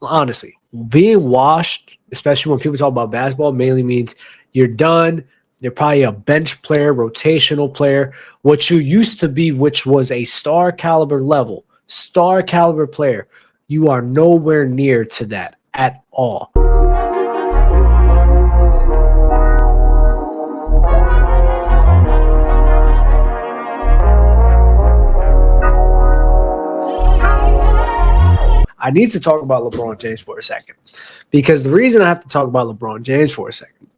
honestly, being washed, especially when people talk about basketball, mainly means you're done. You're probably a bench player, rotational player, what you used to be, which was a star caliber player. You are nowhere near to that at all. I need to talk about LeBron James for a second, because the reason I have to talk about LeBron James for a second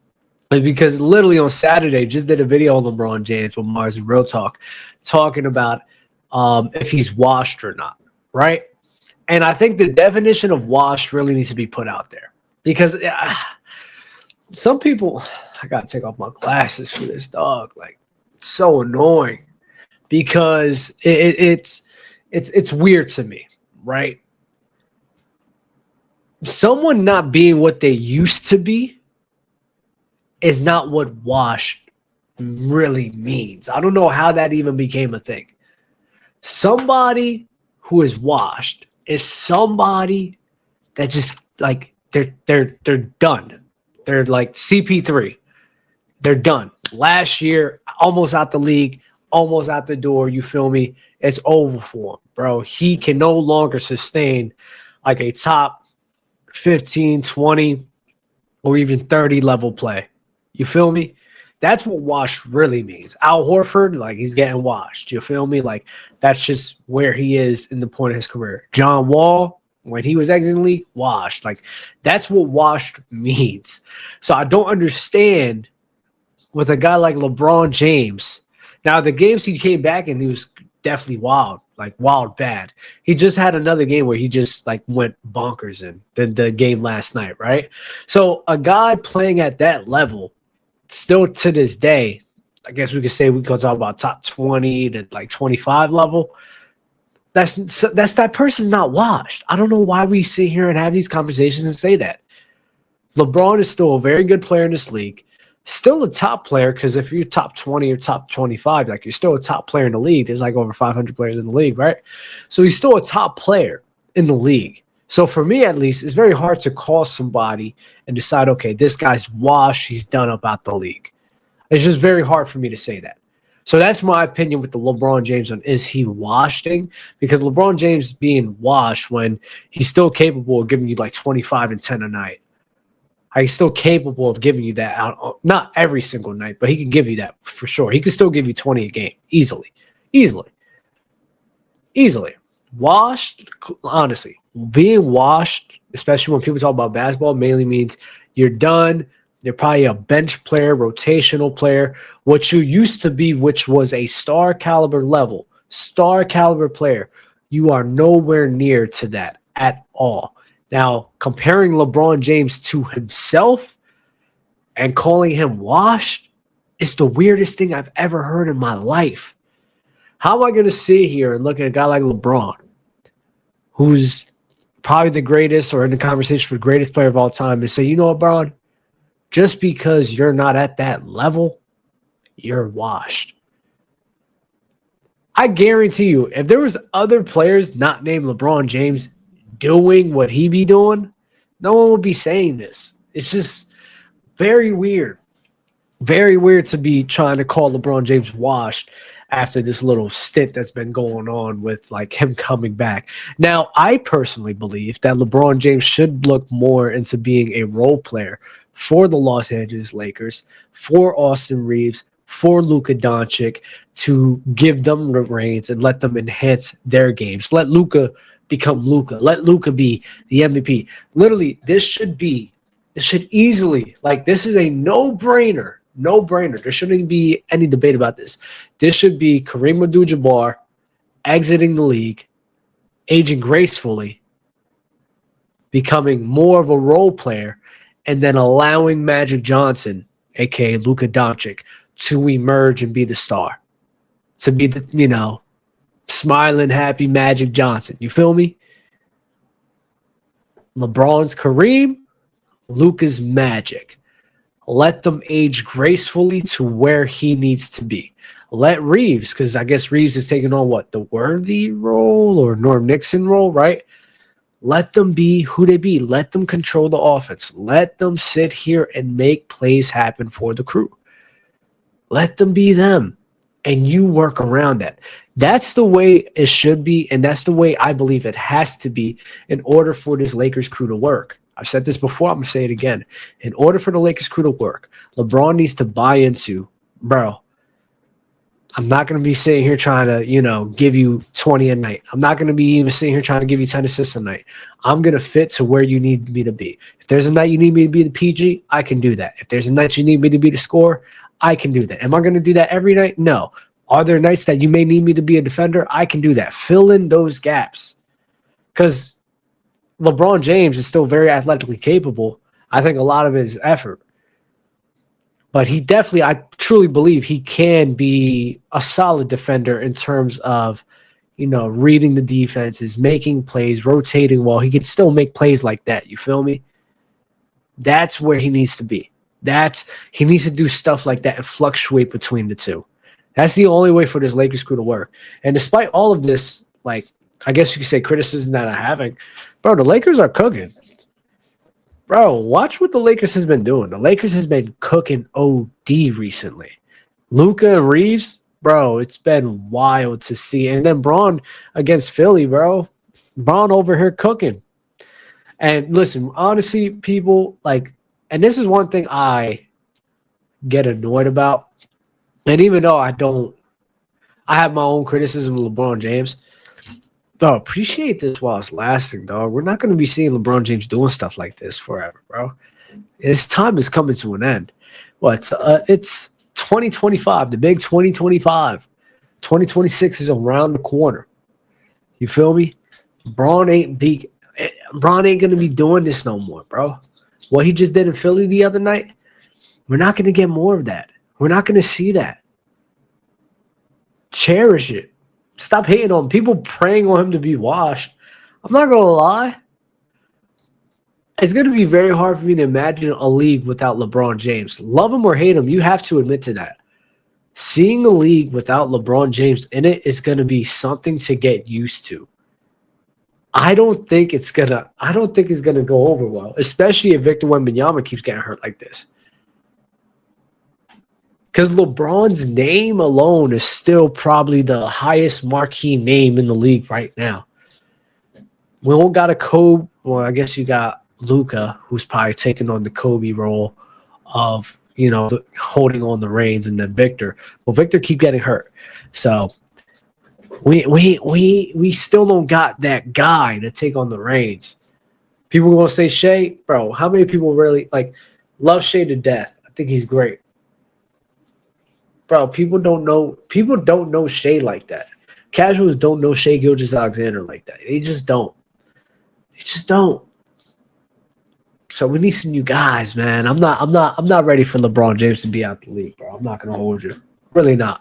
is because literally on Saturday, just did a video on LeBron James with Mars and Real Talk talking about if he's washed or not, right? And I think the definition of washed really needs to be put out there, because some people, I got to take off my glasses for this, dog. Like, it's so annoying because it's weird to me, right? Someone not being what they used to be is not what washed really means. I don't know how that even became a thing. Somebody who is washed is somebody that just like they're done. They're like CP3. They're done. Last year, almost out the league, almost out the door. You feel me? It's over for him, bro. He can no longer sustain like a top 15, 20, or even 30 level play. You feel me? That's what washed really means. Al Horford, like, he's getting washed. You feel me? Like, that's just where he is in the point of his career. John Wall, when he was exiting the league, washed. Like, that's what washed means. So I don't understand with a guy like LeBron James. Now, the games he came back and he was definitely wild, like wild bad. He just had another game where he just like went bonkers in the game last night, right? So a guy playing at that level, still to this day, I guess we could say we could talk about top 20 to like 25 level. That's that person's not washed. I don't know why we sit here and have these conversations and say that. LeBron is still a very good player in this league. Still a top player, because if you're top 20 or top 25, like, you're still a top player in the league. There's like over 500 players in the league, right? So he's still a top player in the league. So for me, at least, it's very hard to call somebody and decide, okay, this guy's washed, he's done about the league. It's just very hard for me to say that. So that's my opinion with the LeBron James on, is he washing? Because LeBron James being washed when he's still capable of giving you like 25 and 10 a night. He's still capable of giving you that out, not every single night, but he can give you that for sure. He can still give you 20 a game easily. Washed, honestly, being washed, especially when people talk about basketball, mainly means you're done. You're probably a bench player, rotational player, what you used to be, which was a star caliber player. You are nowhere near to that at all. Now, comparing LeBron James to himself and calling him washed is the weirdest thing I've ever heard in my life. How am I going to sit here and look at a guy like LeBron, who's probably the greatest, or in the conversation for the greatest player of all time, and say, you know what, LeBron, just because you're not at that level, you're washed? I guarantee you, if there was other players not named LeBron James doing what he be doing, no one would be saying this. It's just very weird. Very weird to be trying to call LeBron James washed after this little stint that's been going on with like him coming back. Now, I personally believe that LeBron James should look more into being a role player for the Los Angeles Lakers, for Austin Reeves, for Luka Doncic, to give them the reins and let them enhance their games. Let Luka become Luka. Let Luka be the MVP. Literally, this should easily, like, this is a no-brainer. There shouldn't be any debate about this. This should be Kareem Abdul-Jabbar exiting the league, aging gracefully, becoming more of a role player, and then allowing Magic Johnson, a.k.a. Luka Doncic, to emerge and be the star. To be the, smiling, happy Magic Johnson. You feel me? LeBron's Kareem, Luka's Magic. Let them age gracefully to where he needs to be. Let Reeves, because I guess Reeves is taking on the Worthy role or Norm Nixon role, right? Let them be who they be. Let them control the offense. Let them sit here and make plays happen for the crew. Let them be them. And you work around that. That's the way it should be, and that's the way I believe it has to be in order for this Lakers crew to work. I've said this before. I'm going to say it again. In order for the Lakers crew to work, LeBron needs to buy into, bro, I'm not going to be sitting here trying to, give you 20 a night. I'm not going to be even sitting here trying to give you 10 assists a night. I'm going to fit to where you need me to be. If there's a night you need me to be the PG, I can do that. If there's a night you need me to be the scorer, I can do that. Am I going to do that every night? No. Are there nights that you may need me to be a defender? I can do that. Fill in those gaps. Because LeBron James is still very athletically capable. I think a lot of it is effort. But he definitely, I truly believe he can be a solid defender in terms of, reading the defenses, making plays, rotating well. He can still make plays like that. You feel me? That's where he needs to be. He needs to do stuff like that and fluctuate between the two. That's the only way for this Lakers crew to work. And despite all of this, I guess you could say criticism that I'm having, bro, the Lakers are cooking. Bro, watch what the Lakers has been doing. The Lakers has been cooking OD recently. Luka and Reeves, bro, it's been wild to see. And then Braun against Philly, bro. Braun over here cooking. And listen, honestly, people, and this is one thing I get annoyed about. And even though I have my own criticism of LeBron James, bro, appreciate this while it's lasting, dog. We're not going to be seeing LeBron James doing stuff like this forever, bro. His time is coming to an end. It's 2025, the big 2025. 2026 is around the corner. You feel me? Braun ain't going to be doing this no more, bro. What he just did in Philly the other night, we're not going to get more of that. We're not going to see that. Cherish it. Stop hating on him. People praying on him to be washed. I'm not going to lie. It's going to be very hard for me to imagine a league without LeBron James. Love him or hate him, you have to admit to that. Seeing a league without LeBron James in it is going to be something to get used to. I don't think it's going to go over well, especially if Victor Wembanyama keeps getting hurt like this. Because LeBron's name alone is still probably the highest marquee name in the league right now. We don't got a Kobe. Well, I guess you got Luka, who's probably taking on the Kobe role of, holding on the reins, and then Victor. Well, Victor keep getting hurt. So we still don't got that guy to take on the reins. People are going to say Shea. Bro, how many people really, love Shea to death? I think he's great. Bro, people don't know Shea like that. Casuals don't know Shea Gilgeous-Alexander like that. They just don't. So we need some new guys, man. I'm not ready for LeBron James to be out the league, bro. I'm not gonna hold you. Really not.